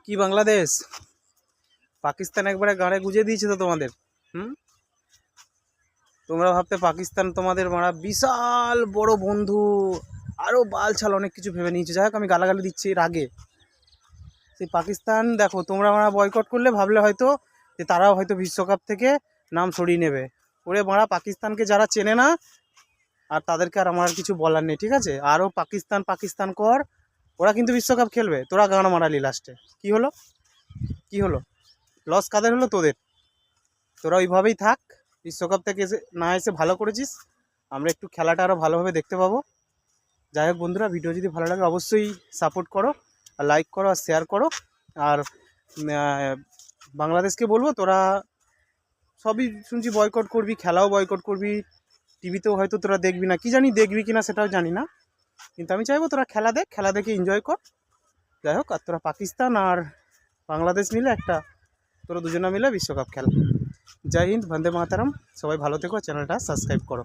কি বাংলাদেশ পাকিস্তান একবারে গাড়ে গুজে দিয়েছে তো তোমাদের। তোমরা ভাবতে পাকিস্তান তোমাদের মারা বিশাল বড় বন্ধু, আরও বালছাল অনেক কিছু ভেবে নিয়েছে। যাই হোক, আমি গালাগালি দিচ্ছি এর আগে। সেই পাকিস্তান দেখো, তোমরা মারা বয়কট করলে ভাবলে হয়তো যে তারাও হয়তো বিশ্বকাপ থেকে নাম সরিয়ে নেবে। ওরে মারা, পাকিস্তানকে যারা চেনে না আর তাদেরকে আর আমার কিছু বলার নেই, ঠিক আছে? আরও পাকিস্তান পাকিস্তান কর, ওরা কিন্তু বিশ্বকাপ খেলবে। তোরা গান মারালি লাস্টে, কি হলো? কি হলো? লস কাদের হলো? তোদের। তোরা ওইভাবেই থাক, বিশ্বকাপ থেকে এসে না এসে ভালো করেছিস, আমরা একটু খেলাটা আরও ভালোভাবে দেখতে পাবো। যাই হোক বন্ধুরা, ভিডিও যদি ভালো লাগে অবশ্যই সাপোর্ট করো, আর লাইক করো, আর শেয়ার করো। আর বাংলাদেশকে বলবো, তোরা সবই শুনছি বয়কট করবি, খেলাও বয়কট করবি, টিভিতেও হয়তো তোরা দেখবি না, কি জানি দেখবি কিনা সেটাও জানি না, কিন্তু আমি চাইবো তোরা খেলা দেখ, খেলা দেখে এনজয় কর। যাই হোক, আর তোরা পাকিস্তান আর বাংলাদেশ মিলে একটা, তোরা দুজনে মিলে বিশ্বকাপ খেলা। জয় হিন্দ, বন্দে মাতারাম। সবাই ভালো থেকো, চ্যানেলটা সাবস্ক্রাইব করো।